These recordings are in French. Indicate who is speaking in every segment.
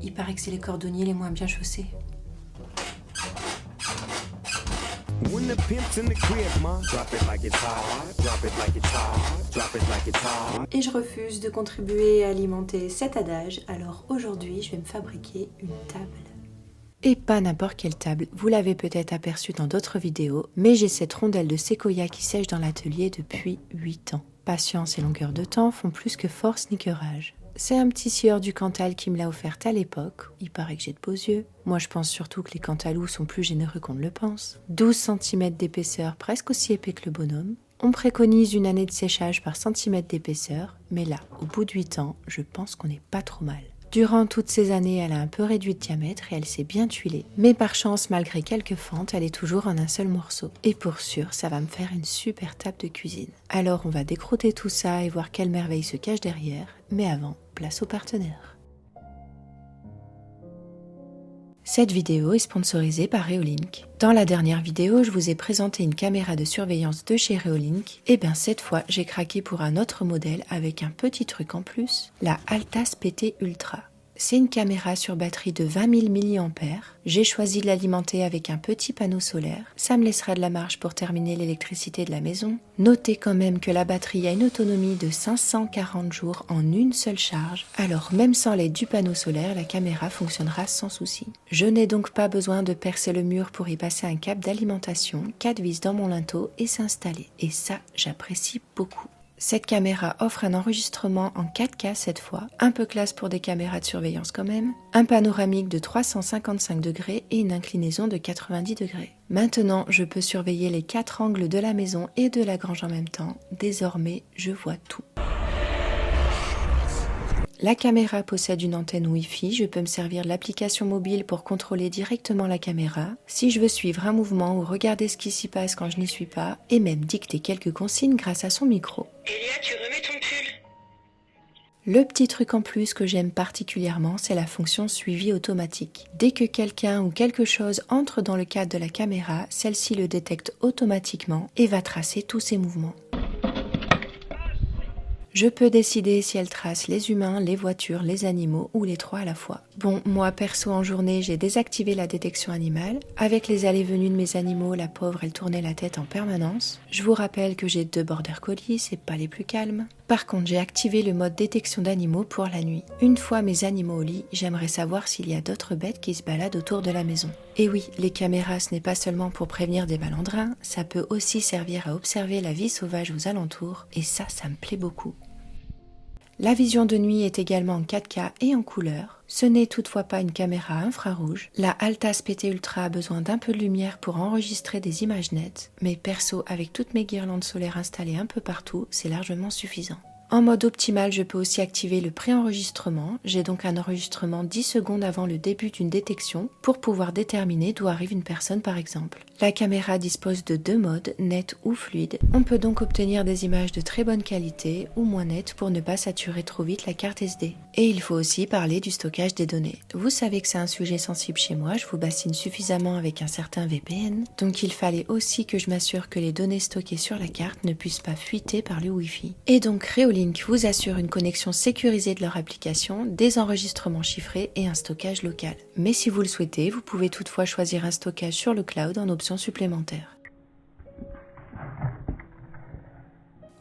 Speaker 1: il paraît que c'est les cordonniers les moins bien chaussés.
Speaker 2: When the pimp's in the crib, ma, drop it like it's hot, drop it like it's hot, drop it like it's hot.
Speaker 1: Et je refuse de contribuer à alimenter cet adage, alors aujourd'hui je vais me fabriquer une table. Et pas n'importe quelle table, vous l'avez peut-être aperçu dans d'autres vidéos, mais j'ai cette rondelle de séquoia qui sèche dans l'atelier depuis 8 ans. Patience et longueur de temps font plus que force ni que rage. C'est un petit sieur du Cantal qui me l'a offerte à l'époque, il paraît que j'ai de beaux yeux. Moi je pense surtout que les Cantalous sont plus généreux qu'on ne le pense. 12 cm d'épaisseur, presque aussi épais que le bonhomme. On préconise une année de séchage par centimètre d'épaisseur, mais là, au bout de 8 ans, je pense qu'on n'est pas trop mal. Durant toutes ces années, elle a un peu réduit de diamètre et elle s'est bien tuilée. Mais par chance, malgré quelques fentes, elle est toujours en un seul morceau. Et pour sûr, ça va me faire une super table de cuisine. Alors on va décrouter tout ça et voir quelle merveille se cache derrière. Mais avant, place aux partenaires. Cette vidéo est sponsorisée par Reolink. Dans la dernière vidéo, je vous ai présenté une caméra de surveillance de chez Reolink. Et bien cette fois, j'ai craqué pour un autre modèle avec un petit truc en plus, la Altas PT Ultra. C'est une caméra sur batterie de 20 000 mAh. J'ai choisi de l'alimenter avec un petit panneau solaire. Ça me laissera de la marge pour terminer l'électricité de la maison. Notez quand même que la batterie a une autonomie de 540 jours en une seule charge. Alors même sans l'aide du panneau solaire, la caméra fonctionnera sans souci. Je n'ai donc pas besoin de percer le mur pour y passer un câble d'alimentation, 4 vis dans mon linteau et s'installer. Et ça, j'apprécie beaucoup. Cette caméra offre un enregistrement en 4K cette fois, un peu classe pour des caméras de surveillance quand même, un panoramique de 355 degrés et une inclinaison de 90 degrés. Maintenant, je peux surveiller les 4 angles de la maison et de la grange en même temps. Désormais, je vois tout. La caméra possède une antenne Wi-Fi, je peux me servir de l'application mobile pour contrôler directement la caméra, si je veux suivre un mouvement ou regarder ce qui s'y passe quand je n'y suis pas, et même dicter quelques consignes grâce à son micro.
Speaker 3: Elia, tu remets ton pull.
Speaker 1: Le petit truc en plus que j'aime particulièrement, c'est la fonction suivi automatique. Dès que quelqu'un ou quelque chose entre dans le cadre de la caméra, celle-ci le détecte automatiquement et va tracer tous ses mouvements. Je peux décider si elle trace les humains, les voitures, les animaux ou les trois à la fois. Bon, moi perso en journée, j'ai désactivé la détection animale. Avec les allées-venues de mes animaux, la pauvre, elle tournait la tête en permanence. Je vous rappelle que j'ai 2 border collies, c'est pas les plus calmes. Par contre, j'ai activé le mode détection d'animaux pour la nuit. Une fois mes animaux au lit, j'aimerais savoir s'il y a d'autres bêtes qui se baladent autour de la maison. Et oui, les caméras, ce n'est pas seulement pour prévenir des malandrins, ça peut aussi servir à observer la vie sauvage aux alentours, et ça me plaît beaucoup. La vision de nuit est également en 4K et en couleur. Ce n'est toutefois pas une caméra infrarouge. La Altas PT Ultra a besoin d'un peu de lumière pour enregistrer des images nettes, mais perso, avec toutes mes guirlandes solaires installées un peu partout, c'est largement suffisant. En mode optimal, je peux aussi activer le pré-enregistrement. J'ai donc un enregistrement 10 secondes avant le début d'une détection pour pouvoir déterminer d'où arrive une personne par exemple. La caméra dispose de 2 modes, net ou fluide. On peut donc obtenir des images de très bonne qualité ou moins nettes pour ne pas saturer trop vite la carte SD. Et il faut aussi parler du stockage des données. Vous savez que c'est un sujet sensible chez moi, je vous bassine suffisamment avec un certain VPN. Donc il fallait aussi que je m'assure que les données stockées sur la carte ne puissent pas fuiter par le Wi-Fi. Et donc Reolink vous assure une connexion sécurisée de leur application, des enregistrements chiffrés et un stockage local. Mais si vous le souhaitez, vous pouvez toutefois choisir un stockage sur le cloud en option supplémentaire.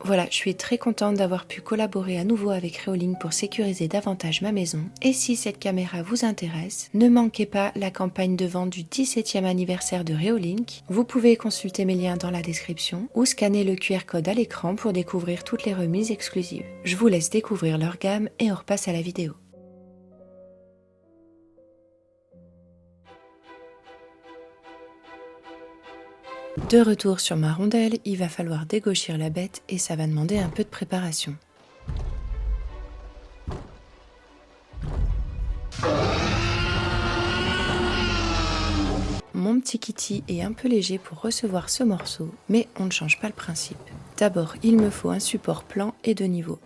Speaker 1: Voilà, je suis très contente d'avoir pu collaborer à nouveau avec Reolink pour sécuriser davantage ma maison. Et si cette caméra vous intéresse, ne manquez pas la campagne de vente du 17e anniversaire de Reolink. Vous pouvez consulter mes liens dans la description ou scanner le QR code à l'écran pour découvrir toutes les remises exclusives. Je vous laisse découvrir leur gamme et on repasse à la vidéo. De retour sur ma rondelle, il va falloir dégauchir la bête et ça va demander un peu de préparation. Mon petit Kitty est un peu léger pour recevoir ce morceau, mais on ne change pas le principe. D'abord, il me faut un support plan et de niveau.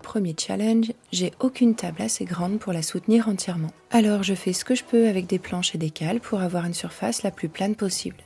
Speaker 1: Premier challenge, j'ai aucune table assez grande pour la soutenir entièrement. Alors je fais ce que je peux avec des planches et des cales pour avoir une surface la plus plane possible.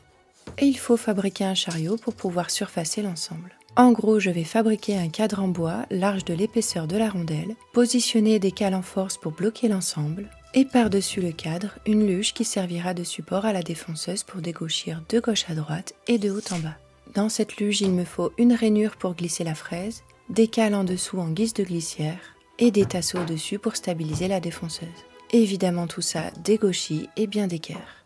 Speaker 1: Et il faut fabriquer un chariot pour pouvoir surfacer l'ensemble. En gros, je vais fabriquer un cadre en bois large de l'épaisseur de la rondelle, positionner des cales en force pour bloquer l'ensemble, Et par-dessus le cadre, une luge qui servira de support à la défonceuse pour dégauchir de gauche à droite et de haut en bas. Dans cette luge, il me faut une rainure pour glisser la fraise, des cales en dessous en guise de glissière et des tasseaux au-dessus pour stabiliser la défonceuse. Évidemment tout ça dégauchis et bien d'équerre.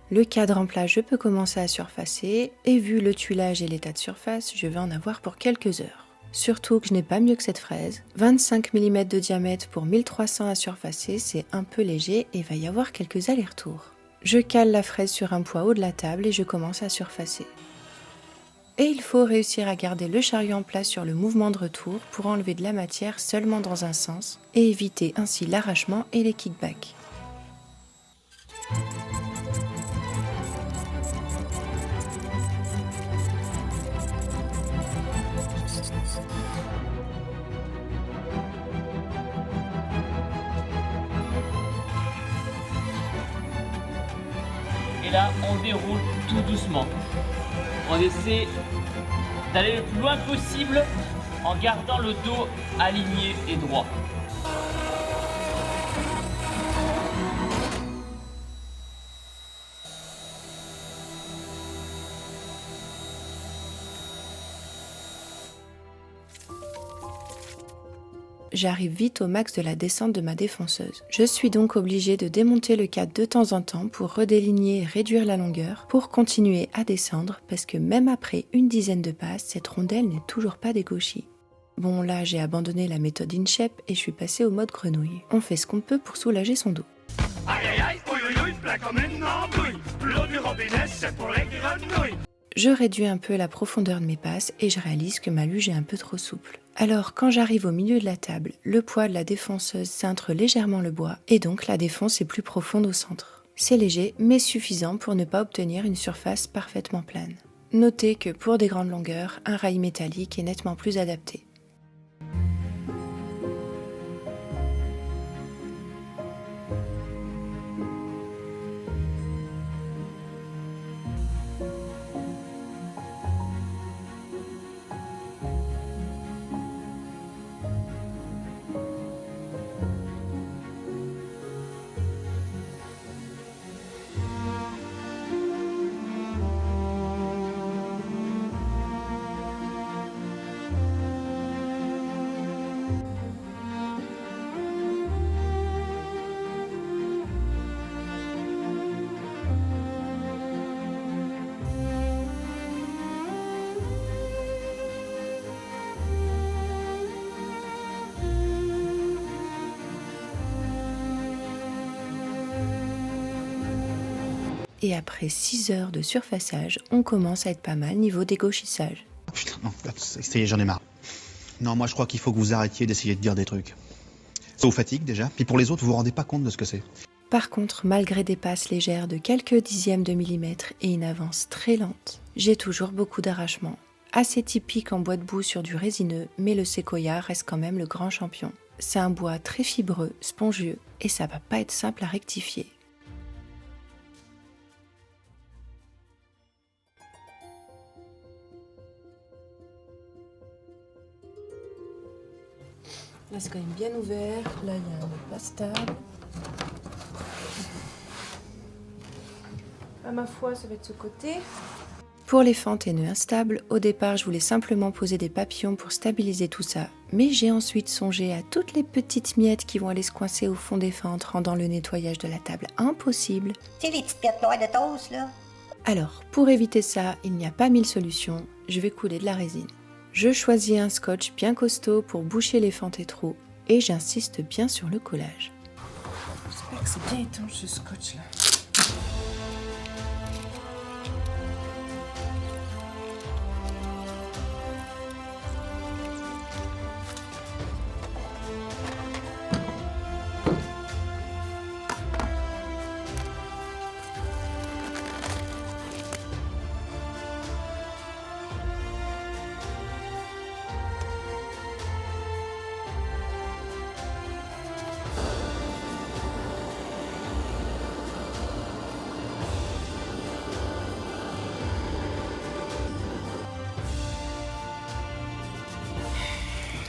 Speaker 1: Le cadre en place, je peux commencer à surfacer, et vu le tuilage et l'état de surface, je vais en avoir pour quelques heures. Surtout que je n'ai pas mieux que cette fraise. 25 mm de diamètre pour 1300 à surfacer, c'est un peu léger et va y avoir quelques allers-retours. Je cale la fraise sur un poids haut de la table et je commence à surfacer. Et il faut réussir à garder le chariot en place sur le mouvement de retour pour enlever de la matière seulement dans un sens et éviter ainsi l'arrachement et les kickbacks.
Speaker 3: Et là, on déroule tout doucement. On essaie d'aller le plus loin possible en gardant le dos aligné et droit.
Speaker 1: J'arrive vite au max de la descente de ma défonceuse. Je suis donc obligée de démonter le cadre de temps en temps pour redéligner et réduire la longueur pour continuer à descendre parce que même après une dizaine de passes, cette rondelle n'est toujours pas dégauchie. Bon là j'ai abandonné la méthode InShape et je suis passée au mode grenouille. On fait ce qu'on peut pour soulager son dos.
Speaker 4: Aïe aïe aïe, ouïe ouïe ouïe, plat comme une embrouille. L'eau du robinet, c'est pour les grenouilles.
Speaker 1: Je réduis un peu la profondeur de mes passes et je réalise que ma luge est un peu trop souple. Alors quand j'arrive au milieu de la table, le poids de la défonceuse cintre légèrement le bois et donc la défonce est plus profonde au centre. C'est léger mais suffisant pour ne pas obtenir une surface parfaitement plane. Notez que pour des grandes longueurs, un rail métallique est nettement plus adapté. Et après 6 heures de surfaçage, on commence à être pas mal niveau dégauchissage.
Speaker 5: Putain, non, ça y est, j'en ai marre. Non, moi je crois qu'il faut que vous arrêtiez d'essayer de dire des trucs. Ça vous fatigue déjà, puis pour les autres, vous vous rendez pas compte de ce que c'est.
Speaker 1: Par contre, malgré des passes légères de quelques dixièmes de millimètre et une avance très lente, j'ai toujours beaucoup d'arrachements. Assez typique en bois de boue sur du résineux, mais le séquoia reste quand même le grand champion. C'est un bois très fibreux, spongieux, et ça va pas être simple à rectifier. Là c'est quand même bien ouvert, là il y a un pas stable. À ma foi ça va être ce côté. Pour les fentes et nœuds instables, au départ je voulais simplement poser des papillons pour stabiliser tout ça, Mais j'ai ensuite songé à toutes les petites miettes qui vont aller se coincer au fond des fentes, rendant le nettoyage de la table impossible.
Speaker 6: Tu sais, les petites pièces noires de toast, là?
Speaker 1: Alors, pour éviter ça, il n'y a pas 1000 solutions, je vais couler de la résine. Je choisis un scotch bien costaud pour boucher les fentes et trous, et j'insiste bien sur le collage.
Speaker 7: J'espère que c'est bien étanche ce scotch là.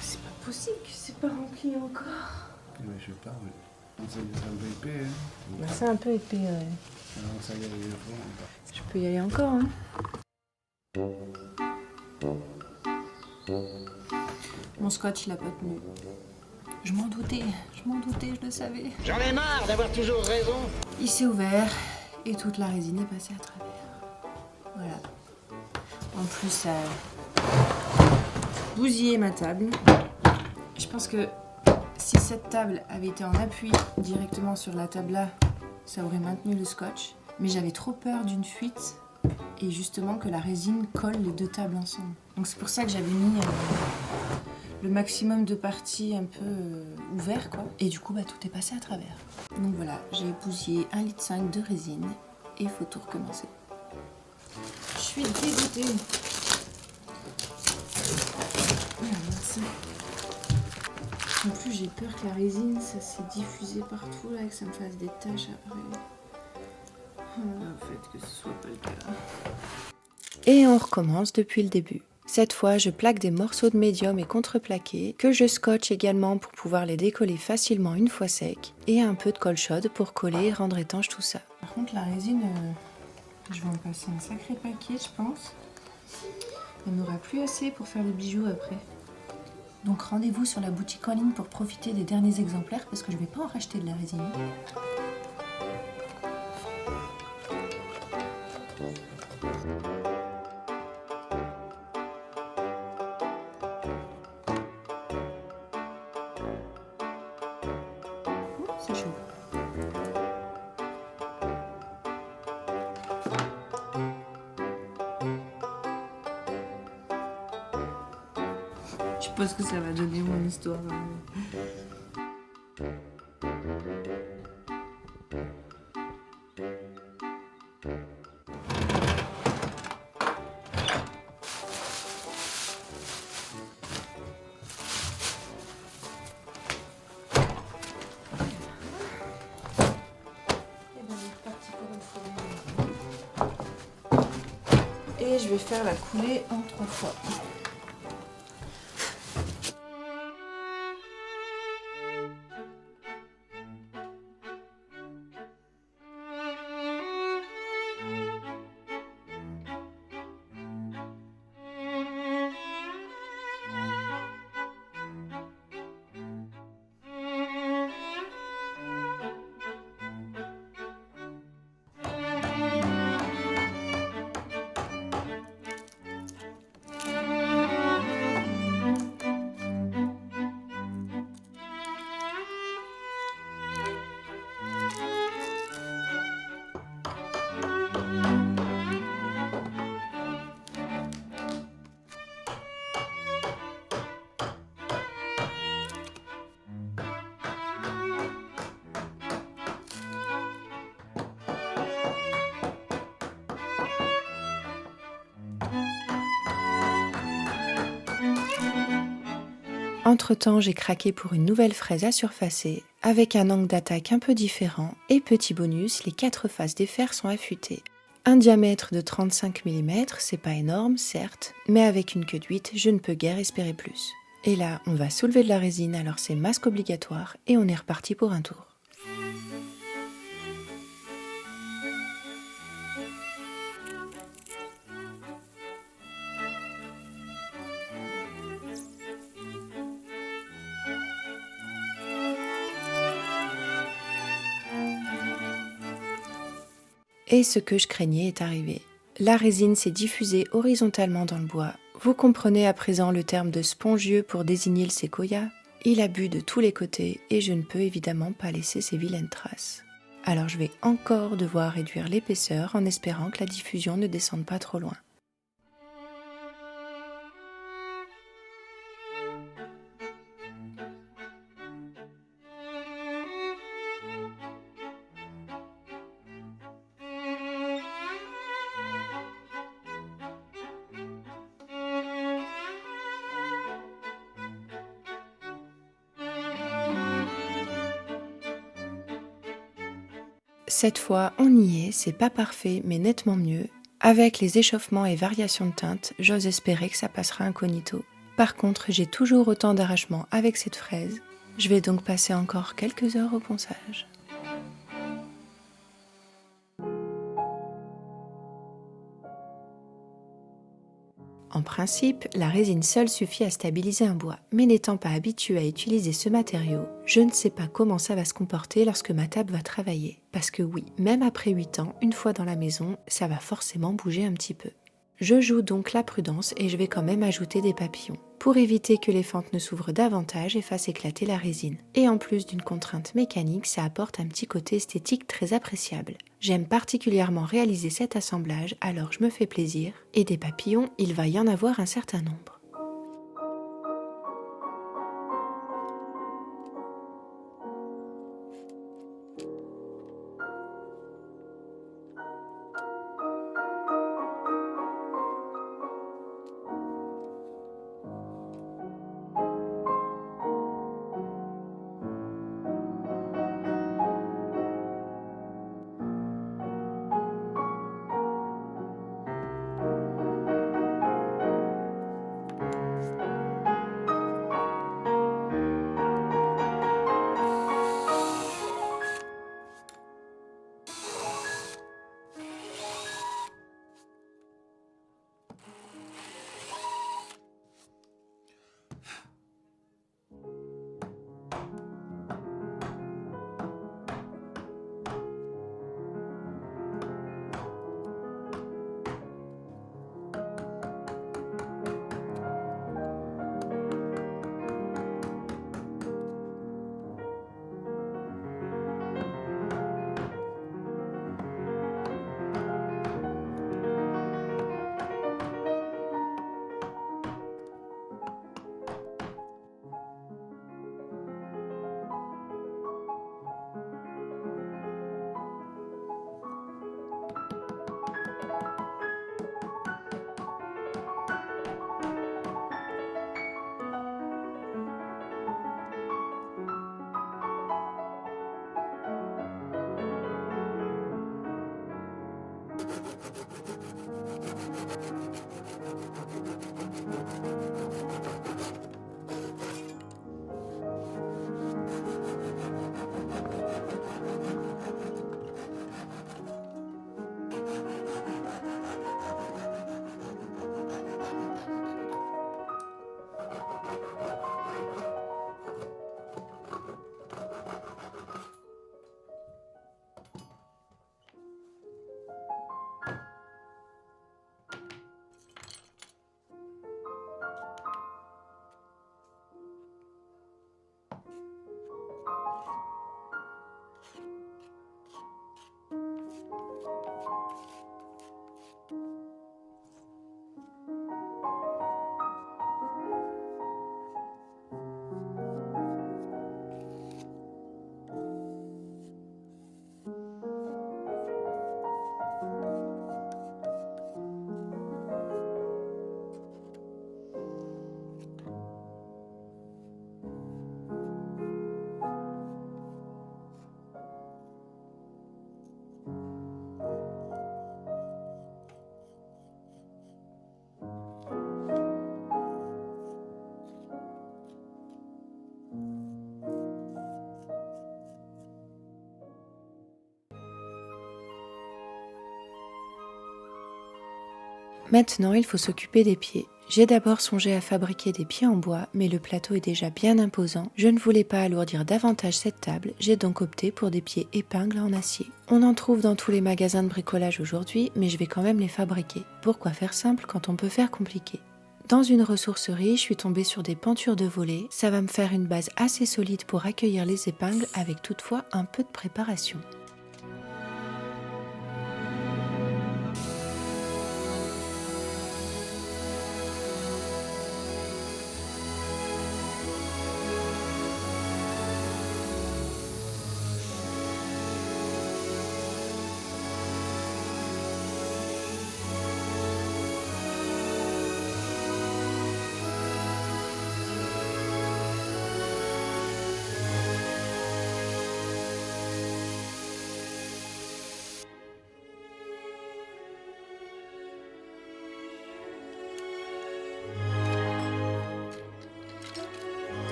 Speaker 7: C'est pas possible que c'est pas rempli encore.
Speaker 8: Ouais, je sais pas, mais c'est un peu épais, hein.
Speaker 7: Bah, c'est un peu épais, ouais.
Speaker 8: Alors, ça y est, il est fond,
Speaker 7: Je peux y aller encore, hein. Mon scotch, il a pas tenu. Je m'en doutais, je le savais.
Speaker 6: J'en ai marre d'avoir toujours raison.
Speaker 7: Il s'est ouvert et toute la résine est passée à travers. Voilà. En plus, ça a bousillé ma table. Je pense que si cette table avait été en appui directement sur la table là, ça aurait maintenu le scotch. Mais j'avais trop peur d'une fuite et justement que la résine colle les deux tables ensemble. Donc c'est pour ça que j'avais mis le maximum de parties un peu ouvertes, quoi. Et du coup, bah, tout est passé à travers. Donc voilà, j'ai bousillé 1,5 litre de résine et il faut tout recommencer. Je suis dégoûtée. Ah, mince. En plus, j'ai peur que la résine, ça s'est diffusé partout là et que ça me fasse des taches après. En fait, que ce soit pas le cas.
Speaker 1: Et on recommence depuis le début. Cette fois, je plaque des morceaux de médium et contreplaqué que je scotche également pour pouvoir les décoller facilement une fois secs et un peu de colle chaude pour coller et rendre étanche tout ça.
Speaker 7: Par contre, la résine, je vais en passer un sacré paquet, je pense. Il n'y en aura plus assez pour faire des bijoux après. Donc rendez-vous sur la boutique en ligne pour profiter des derniers exemplaires parce que je ne vais pas en racheter de la résine. C'est chaud. Je pense que ça va donner mon histoire. Et je vais faire la coulée en 3 fois.
Speaker 1: Entre-temps, j'ai craqué pour une nouvelle fraise à surfacer, avec un angle d'attaque un peu différent, et petit bonus, les 4 faces des fers sont affûtées. Un diamètre de 35 mm, c'est pas énorme, certes, mais avec une queue de 8, je ne peux guère espérer plus. Et là, on va soulever de la résine, alors c'est masque obligatoire, et on est reparti pour un tour. Et ce que je craignais est arrivé. La résine s'est diffusée horizontalement dans le bois. Vous comprenez à présent le terme de spongieux pour désigner le séquoia ? Il a bu de tous les côtés et je ne peux évidemment pas laisser ces vilaines traces. Alors je vais encore devoir réduire l'épaisseur en espérant que la diffusion ne descende pas trop loin. Cette fois, on y est, c'est pas parfait, mais nettement mieux. Avec les échauffements et variations de teintes, j'ose espérer que ça passera incognito. Par contre, j'ai toujours autant d'arrachements avec cette fraise. Je vais donc passer encore quelques heures au ponçage. En principe, la résine seule suffit à stabiliser un bois, mais n'étant pas habituée à utiliser ce matériau, je ne sais pas comment ça va se comporter lorsque ma table va travailler. Parce que oui, même après 8 ans, une fois dans la maison, ça va forcément bouger un petit peu. Je joue donc la prudence et je vais quand même ajouter des papillons, pour éviter que les fentes ne s'ouvrent davantage et fassent éclater la résine. Et en plus d'une contrainte mécanique, ça apporte un petit côté esthétique très appréciable. J'aime particulièrement réaliser cet assemblage, alors je me fais plaisir, et des papillons, il va y en avoir un certain nombre. Maintenant, il faut s'occuper des pieds. J'ai d'abord songé à fabriquer des pieds en bois, mais le plateau est déjà bien imposant. Je ne voulais pas alourdir davantage cette table, j'ai donc opté pour des pieds épingles en acier. On en trouve dans tous les magasins de bricolage aujourd'hui, mais je vais quand même les fabriquer. Pourquoi faire simple quand on peut faire compliqué ? Dans une ressourcerie, je suis tombée sur des pentures de volets. Ça va me faire une base assez solide pour accueillir les épingles avec toutefois un peu de préparation.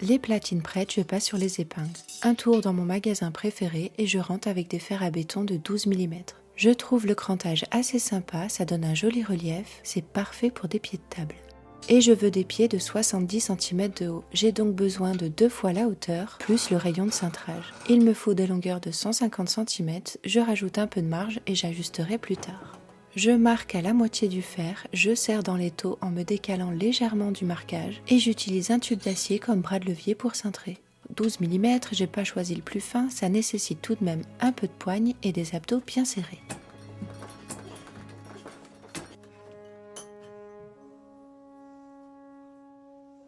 Speaker 1: Les platines prêtes, je passe sur les épingles. Un tour dans mon magasin préféré et je rentre avec des fers à béton de 12 mm. Je trouve le crantage assez sympa, ça donne un joli relief, c'est parfait pour des pieds de table. Et je veux des pieds de 70 cm de haut. J'ai donc besoin de 2 fois la hauteur, plus le rayon de cintrage. Il me faut des longueurs de 150 cm, je rajoute un peu de marge et j'ajusterai plus tard. Je marque à la moitié du fer, je serre dans l'étau en me décalant légèrement du marquage et j'utilise un tube d'acier comme bras de levier pour cintrer. 12 mm, j'ai pas choisi le plus fin, ça nécessite tout de même un peu de poigne et des abdos bien serrés.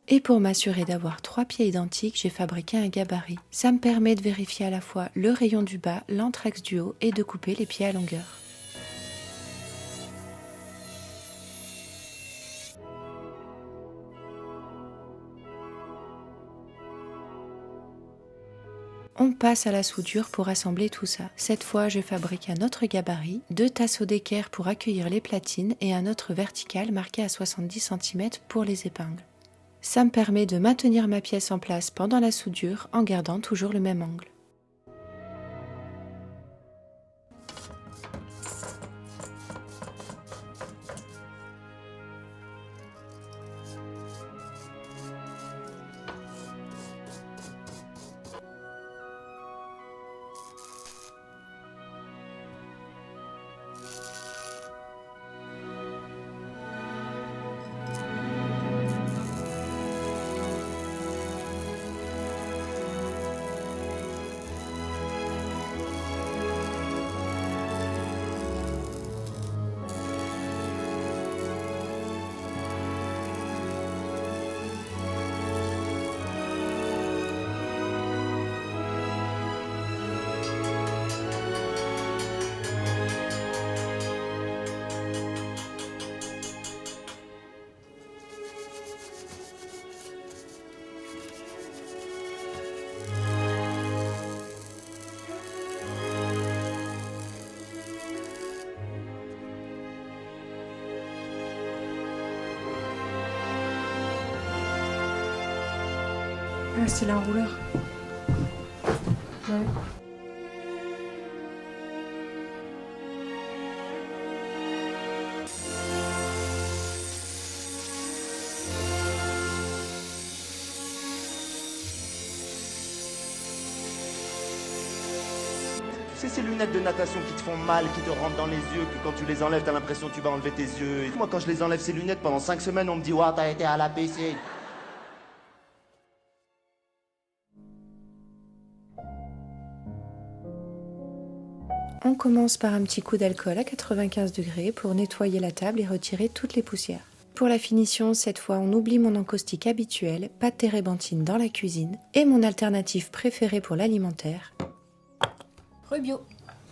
Speaker 1: Et pour m'assurer d'avoir 3 pieds identiques, j'ai fabriqué un gabarit. Ça me permet de vérifier à la fois le rayon du bas, l'entraxe du haut et de couper les pieds à longueur. On passe à la soudure pour assembler tout ça. Cette fois, je fabrique un autre gabarit, 2 tasseaux d'équerre pour accueillir les platines et un autre vertical marqué à 70 cm pour les épingles. Ça me permet de maintenir ma pièce en place pendant la soudure en gardant toujours le même angle.
Speaker 7: Ah, c'est l'enrouleur. Ouais.
Speaker 9: Tu sais, ces lunettes de natation qui te font mal, qui te rentrent dans les yeux, que quand tu les enlèves, t'as l'impression que tu vas enlever tes yeux. Et moi, quand je les enlève, ces lunettes, pendant 5 semaines, on me dit « Ouah, t'as été à la piscine ».
Speaker 1: On commence par un petit coup d'alcool à 95 degrés pour nettoyer la table et retirer toutes les poussières. Pour la finition, cette fois on oublie mon encaustique habituel, pas de térébenthine dans la cuisine, et mon alternative préférée pour l'alimentaire,
Speaker 7: Rubio.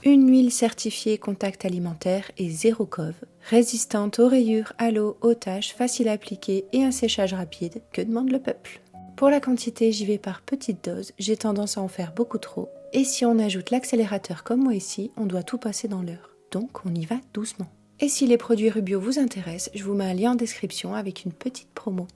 Speaker 1: Une huile certifiée contact alimentaire et zéro cove, résistante aux rayures, à l'eau, aux taches, facile à appliquer et un séchage rapide, que demande le peuple. Pour la quantité, j'y vais par petites doses, j'ai tendance à en faire beaucoup trop. Et si on ajoute l'accélérateur comme moi ici, on doit tout passer dans l'heure. Donc on y va doucement. Et si les produits Rubio vous intéressent, je vous mets un lien en description avec une petite promo.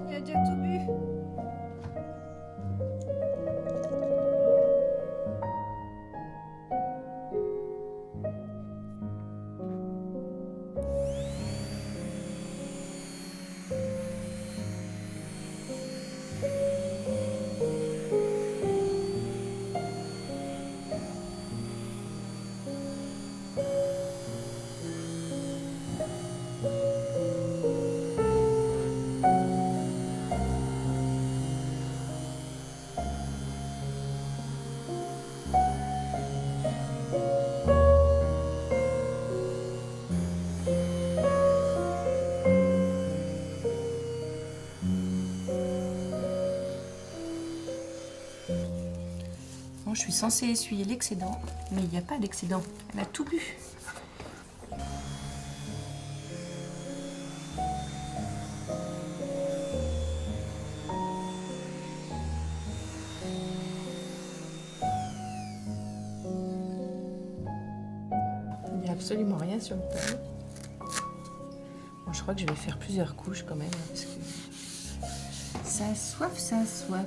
Speaker 7: Il a déjà tout bu. Bon, je suis censée essuyer l'excédent, mais il n'y a pas d'excédent. Elle a tout bu. Il n'y a absolument rien sur le tableau. Bon, je crois que je vais faire plusieurs couches quand même, parce que ça a soif, ça a soif.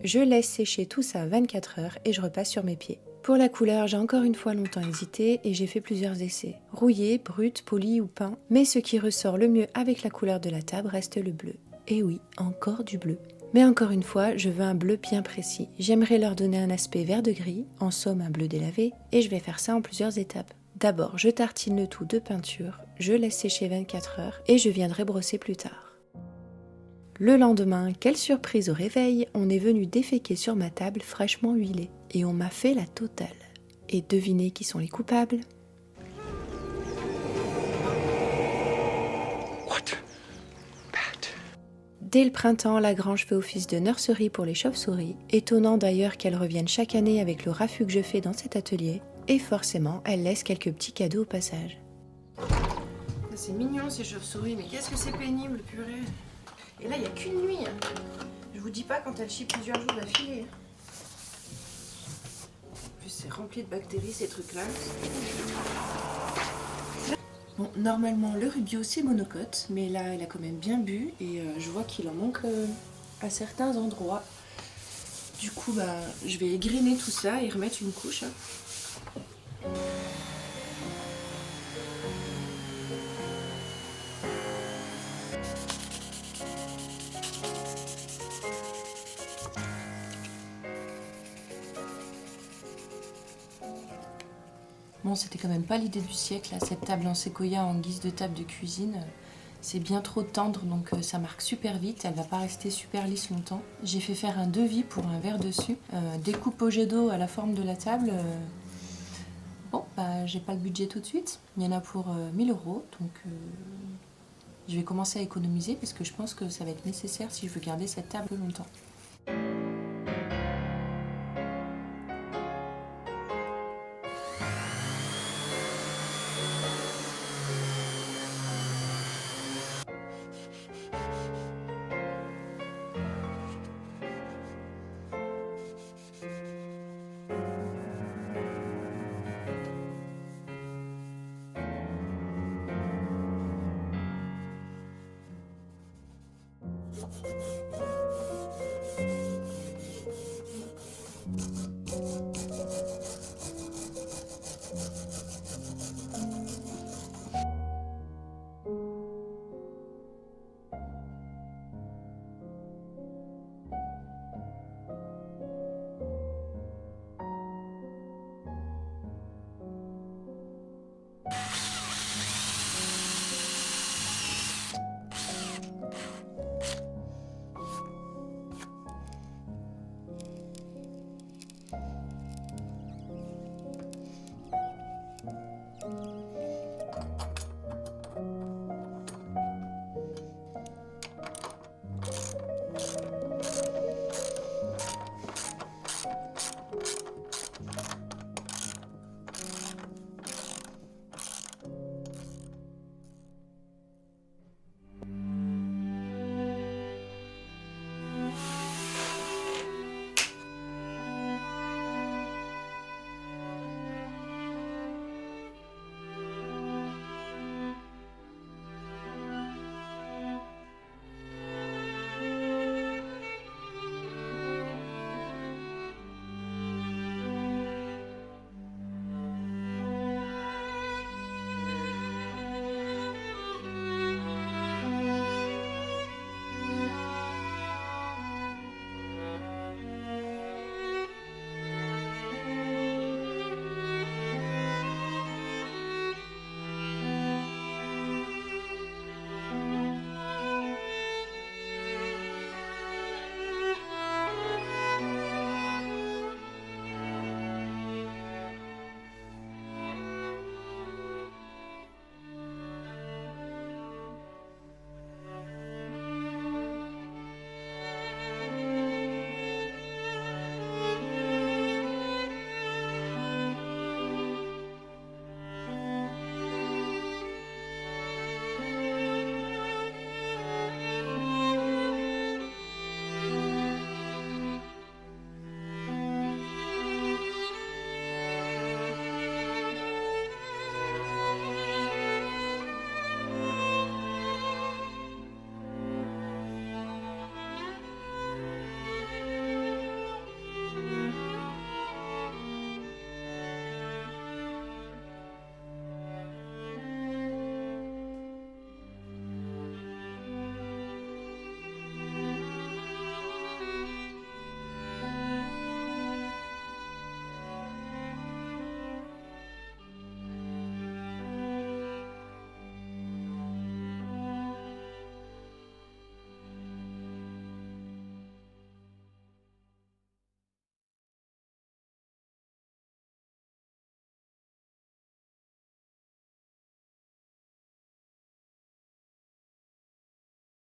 Speaker 1: Je laisse sécher tout ça 24 heures et je repasse sur mes pieds. Pour la couleur, j'ai encore une fois longtemps hésité et j'ai fait plusieurs essais. Rouillé, brut, poli ou peint, mais ce qui ressort le mieux avec la couleur de la table reste le bleu. Et oui, encore du bleu. Mais encore une fois, je veux un bleu bien précis. J'aimerais leur donner un aspect vert de gris, en somme un bleu délavé, et je vais faire ça en plusieurs étapes. D'abord, je tartine le tout de peinture, je laisse sécher 24 heures et je viendrai brosser plus tard. Le lendemain, quelle surprise au réveil, on est venu déféquer sur ma table fraîchement huilée. Et on m'a fait la totale. Et devinez qui sont les coupables? Dès le printemps, la grange fait office de nurserie pour les chauves-souris. Étonnant d'ailleurs qu'elles reviennent chaque année avec le raffut que je fais dans cet atelier. Et forcément, elles laissent quelques petits cadeaux au passage.
Speaker 7: C'est mignon ces chauves-souris, mais qu'est-ce que c'est pénible, purée. Et là, il n'y a qu'une nuit. Je vous dis pas quand elle chie plusieurs jours d'affilée. En plus, c'est rempli de bactéries, ces trucs-là. Bon, normalement, le Rubio, c'est monocote, mais là, elle a quand même bien bu. Et je vois qu'il en manque à certains endroits. Du coup, bah, je vais égrainer tout ça et remettre une couche. Bon, c'était quand même pas l'idée du siècle, là, cette table en séquoia en guise de table de cuisine. C'est bien trop tendre, donc ça marque super vite, elle va pas rester super lisse longtemps. J'ai fait faire un devis pour un verre dessus. Découpe au jet d'eau à la forme de la table. Bon, bah, j'ai pas le budget tout de suite. Il y en a pour 1000 €, donc je vais commencer à économiser parce que je pense que ça va être nécessaire si je veux garder cette table longtemps.